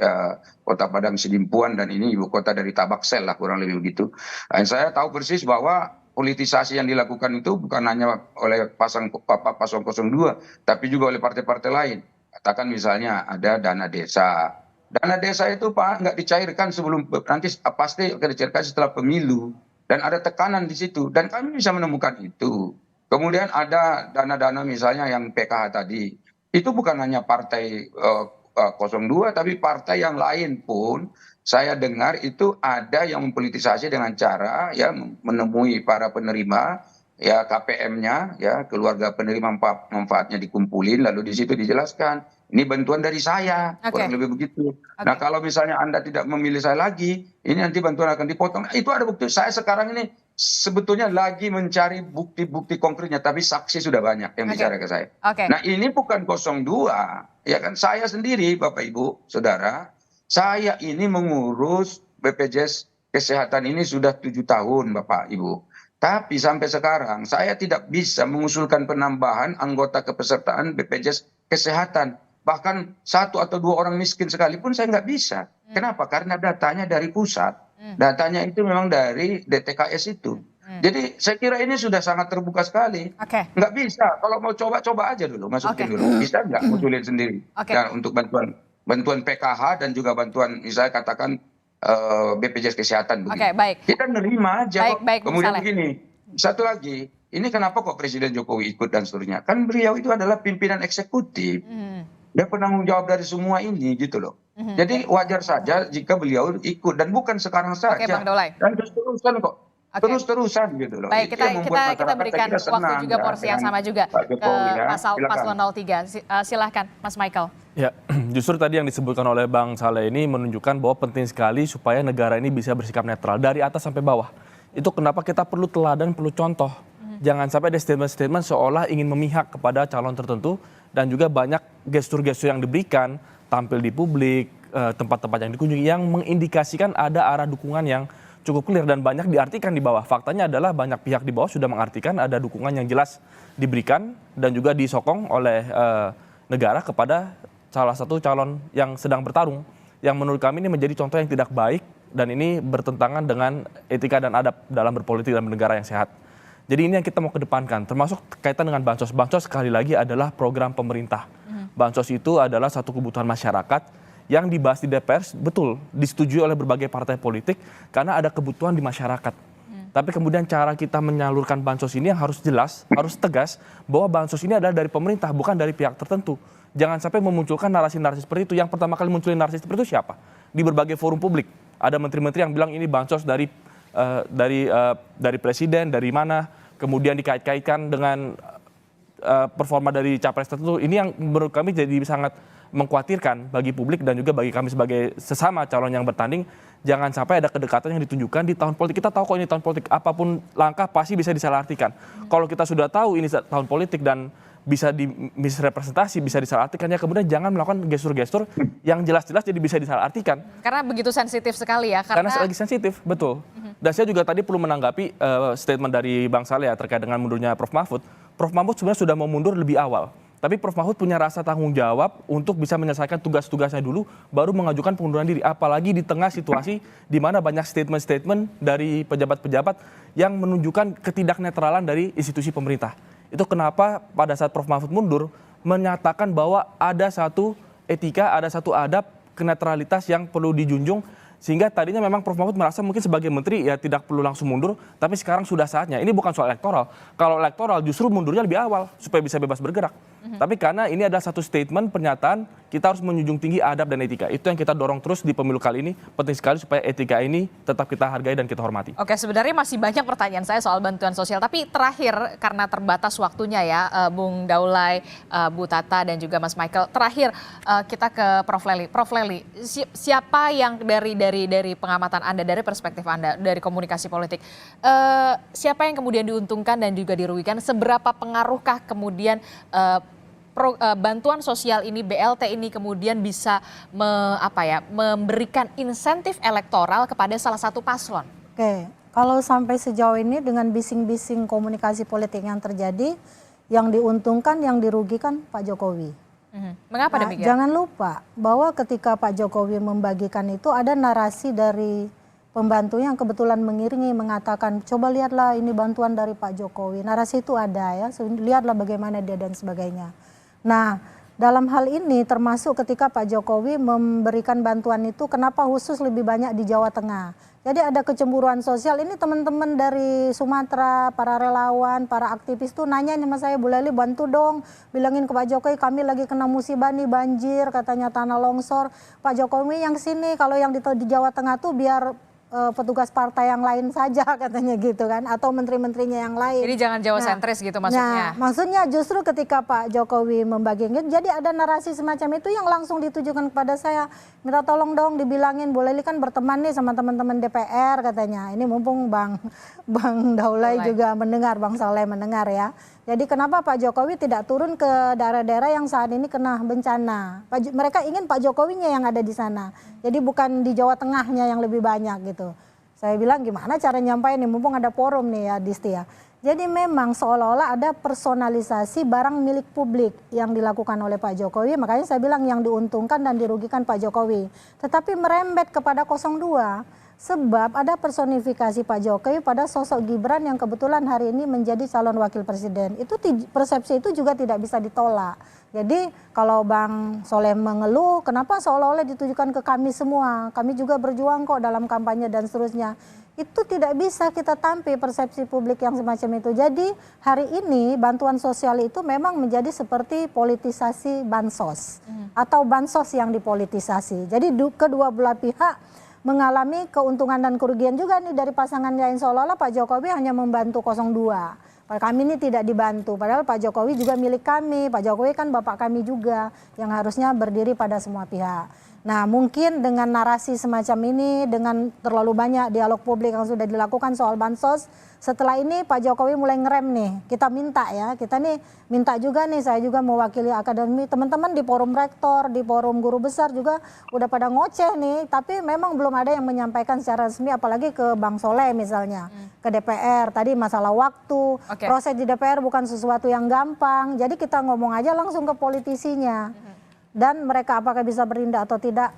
kota Padang Sidimpuan, dan ini ibu kota dari Tabaksel lah kurang lebih begitu. Dan saya tahu persis bahwa politisasi yang dilakukan itu bukan hanya oleh paslon 02, tapi juga oleh partai-partai lain. Katakan misalnya ada dana desa. Dana desa itu Pak nggak dicairkan sebelum, nanti pasti akan dicairkan setelah pemilu. Dan ada tekanan di situ. Dan kami bisa menemukan itu. Kemudian ada dana-dana misalnya yang PKH tadi. Itu bukan hanya partai 02, tapi partai yang lain pun saya dengar itu ada yang mempolitisasi dengan cara ya menemui para penerima ya KPM-nya ya keluarga penerima manfaatnya dikumpulin lalu di situ dijelaskan ini bantuan dari saya, kurang lebih begitu. Nah kalau misalnya Anda tidak memilih saya lagi, ini nanti bantuan akan dipotong. Nah, itu ada bukti. Saya sekarang ini sebetulnya lagi mencari bukti-bukti konkretnya, tapi saksi sudah banyak yang bicara ke saya. Nah ini bukan 02, ya kan saya sendiri Bapak Ibu, Saudara, saya ini mengurus BPJS Kesehatan ini sudah 7 tahun Bapak Ibu. Tapi sampai sekarang saya tidak bisa mengusulkan penambahan anggota kepesertaan BPJS Kesehatan. Bahkan 1 atau 2 orang miskin sekalipun saya nggak bisa. Kenapa? Karena datanya dari pusat. Datanya itu memang dari DTKS itu. Jadi saya kira ini sudah sangat terbuka sekali. Nggak bisa. Kalau mau coba aja dulu, masukin dulu. Bisa nggak usulin sendiri. Nah, untuk bantuan PKH dan juga bantuan misalnya katakan BPJS Kesehatan. Baik. Kita nerima aja. Baik, kemudian begini, satu lagi. Ini kenapa kok Presiden Jokowi ikut dan seterusnya? Kan beliau itu adalah pimpinan eksekutif. Dia penanggung jawab dari semua ini gitu loh. Jadi wajar saja jika beliau ikut dan bukan sekarang saja. Bang Daulay. Dan terus-terusan kok. Terus-terusan gitu loh. Baik, kita berikan waktu juga porsi yang sama juga ke paslon 03. Silahkan Mas Michael. Ya, justru tadi yang disebutkan oleh Bang Saleh ini menunjukkan bahwa penting sekali supaya negara ini bisa bersikap netral dari atas sampai bawah. Itu kenapa kita perlu teladan, perlu contoh. Jangan sampai ada statement-statement seolah ingin memihak kepada calon tertentu dan juga banyak gestur-gestur yang diberikan, tampil di publik, tempat-tempat yang dikunjungi yang mengindikasikan ada arah dukungan yang cukup clear dan banyak diartikan di bawah. Faktanya adalah banyak pihak di bawah sudah mengartikan ada dukungan yang jelas diberikan dan juga disokong oleh negara kepada salah satu calon yang sedang bertarung. Yang menurut kami ini menjadi contoh yang tidak baik dan ini bertentangan dengan etika dan adab dalam berpolitik dalam negara yang sehat. Jadi ini yang kita mau kedepankan, termasuk kaitan dengan bansos. Bansos sekali lagi adalah program pemerintah. Bansos itu adalah satu kebutuhan masyarakat yang dibahas di DPR betul disetujui oleh berbagai partai politik karena ada kebutuhan di masyarakat. Tapi kemudian cara kita menyalurkan bansos ini yang harus jelas, harus tegas bahwa bansos ini adalah dari pemerintah, bukan dari pihak tertentu. Jangan sampai memunculkan narasi-narasi seperti itu. Yang pertama kali munculin narasi seperti itu siapa? Di berbagai forum publik. Ada menteri-menteri yang bilang ini bansos dari presiden, dari mana, kemudian dikait-kaitkan dengan performa dari capres tertentu. Ini yang menurut kami jadi sangat mengkhawatirkan bagi publik dan juga bagi kami sebagai sesama calon yang bertanding. Jangan sampai ada kedekatan yang ditunjukkan di tahun politik. Kita tahu kok ini tahun politik, apapun langkah pasti bisa disalahartikan. Kalau kita sudah tahu ini tahun politik dan bisa misrepresentasi, bisa disalahartikan, ya kemudian jangan melakukan gestur-gestur yang jelas-jelas jadi bisa disalahartikan. Karena begitu sensitif sekali ya. Karena lagi sensitif, betul. Dan saya juga tadi perlu menanggapi statement dari Bang Saleh terkait dengan mundurnya Prof. Mahfud. Prof. Mahfud sebenarnya sudah mau mundur lebih awal. Tapi Prof. Mahfud punya rasa tanggung jawab untuk bisa menyelesaikan tugas-tugasnya dulu, baru mengajukan pengunduran diri. Apalagi di tengah situasi di mana banyak statement-statement dari pejabat-pejabat yang menunjukkan ketidaknetralan dari institusi pemerintah. Itu kenapa pada saat Prof. Mahfud mundur, menyatakan bahwa ada satu etika, ada satu adab kenetralitas yang perlu dijunjung. Sehingga tadinya memang Prof. Mahfud merasa mungkin sebagai menteri ya tidak perlu langsung mundur, tapi sekarang sudah saatnya. Ini bukan soal elektoral. Kalau elektoral justru mundurnya lebih awal supaya bisa bebas bergerak. Tapi karena ini adalah satu statement, pernyataan, kita harus menjunjung tinggi adab dan etika. Itu yang kita dorong terus di pemilu kali ini. Penting sekali supaya etika ini tetap kita hargai dan kita hormati. Oke, sebenarnya masih banyak pertanyaan saya soal bantuan sosial. Tapi terakhir, karena terbatas waktunya ya, Bung Daulay, Bu Tata, dan juga Mas Michael. Terakhir, kita ke Prof. Lely. Prof. Lely, siapa yang dari pengamatan Anda, dari perspektif Anda, dari komunikasi politik, siapa yang kemudian diuntungkan dan juga dirugikan? Seberapa pengaruhkah kemudian bantuan sosial ini, BLT ini kemudian bisa memberikan insentif elektoral kepada salah satu paslon? Oke, kalau sampai sejauh ini dengan bising-bising komunikasi politik yang terjadi, yang diuntungkan, yang dirugikan Pak Jokowi. Mengapa demikian? Jangan lupa bahwa ketika Pak Jokowi membagikan itu ada narasi dari pembantu yang kebetulan mengiringi mengatakan coba lihatlah ini bantuan dari Pak Jokowi. Narasi itu ada ya, lihatlah bagaimana dia dan sebagainya. Nah, dalam hal ini termasuk ketika Pak Jokowi memberikan bantuan itu, kenapa khusus lebih banyak di Jawa Tengah? Jadi ada kecemburuan sosial. Ini teman-teman dari Sumatera, para relawan, para aktivis tuh nanya sama saya, Bu Lely bantu dong, bilangin ke Pak Jokowi kami lagi kena musibah nih, banjir, katanya tanah longsor. Pak Jokowi yang sini, kalau yang di Jawa Tengah tuh biar petugas partai yang lain saja katanya gitu kan, atau menteri-menterinya yang lain. Jadi jangan Jawa sentris gitu maksudnya. Nah, maksudnya justru ketika Pak Jokowi membagikan, jadi ada narasi semacam itu yang langsung ditujukan kepada saya. Minta tolong dong dibilangin, Bu Lely kan berteman nih sama teman-teman DPR katanya. Ini mumpung Bang Daulay juga mendengar, Bang Saleh mendengar ya. Jadi kenapa Pak Jokowi tidak turun ke daerah-daerah yang saat ini kena bencana? Mereka ingin Pak Jokowinya yang ada di sana. Jadi bukan di Jawa Tengahnya yang lebih banyak gitu. Saya bilang gimana cara nyampaikan nih, mumpung ada forum nih ya Disti ya. Jadi memang seolah-olah ada personalisasi barang milik publik yang dilakukan oleh Pak Jokowi. Makanya saya bilang yang diuntungkan dan dirugikan Pak Jokowi. Tetapi merembet kepada 02. Sebab ada personifikasi Pak Jokowi pada sosok Gibran yang kebetulan hari ini menjadi calon wakil presiden. Itu persepsi itu juga tidak bisa ditolak. Jadi kalau Bang Soleh mengeluh, kenapa seolah-olah ditujukan ke kami semua? Kami juga berjuang kok dalam kampanye dan seterusnya. Itu tidak bisa kita tampi persepsi publik yang semacam itu. Jadi hari ini bantuan sosial itu memang menjadi seperti politisasi bansos. Atau bansos yang dipolitisasi. Jadi kedua belah pihak mengalami keuntungan dan kerugian juga nih dari pasangan lain, seolah-olah Pak Jokowi hanya membantu 02. Kami ini tidak dibantu, padahal Pak Jokowi juga milik kami. Pak Jokowi kan bapak kami juga yang harusnya berdiri pada semua pihak. Nah mungkin dengan narasi semacam ini, dengan terlalu banyak dialog publik yang sudah dilakukan soal bansos, setelah ini Pak Jokowi mulai ngerem nih, kita minta ya, kita nih minta juga nih, saya juga mewakili akademi, teman-teman di forum rektor, di forum guru besar juga udah pada ngoceh nih, tapi memang belum ada yang menyampaikan secara resmi, apalagi ke Bang Soleh misalnya, ke DPR, tadi masalah waktu, proses di DPR bukan sesuatu yang gampang, jadi kita ngomong aja langsung ke politisinya. Dan mereka apakah bisa berindah atau tidak,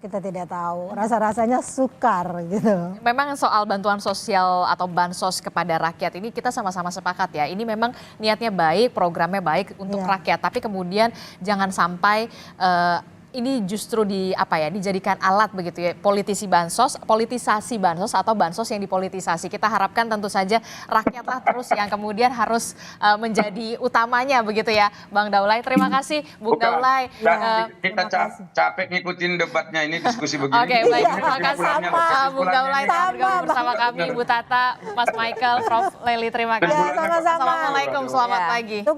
kita tidak tahu. Rasa-rasanya sukar gitu. Memang soal bantuan sosial atau bansos kepada rakyat ini kita sama-sama sepakat ya. Ini memang niatnya baik, programnya baik untuk rakyat. Tapi kemudian jangan sampai ini justru dijadikan alat begitu ya, politisasi bansos atau bansos yang dipolitisasi. Kita harapkan tentu saja rakyatlah terus yang kemudian harus menjadi utamanya begitu ya, Bang Daulay. Terima kasih, Bung Daulay. Kita capek ngikutin debatnya ini, diskusi begini. Oke, baik. Terima kasih Bung Daulay bergabung bersama kami, Bu Tata, Mas Michael, Prof. Lely. Terima kasih. Sama-sama. Assalamualaikum, selamat pagi.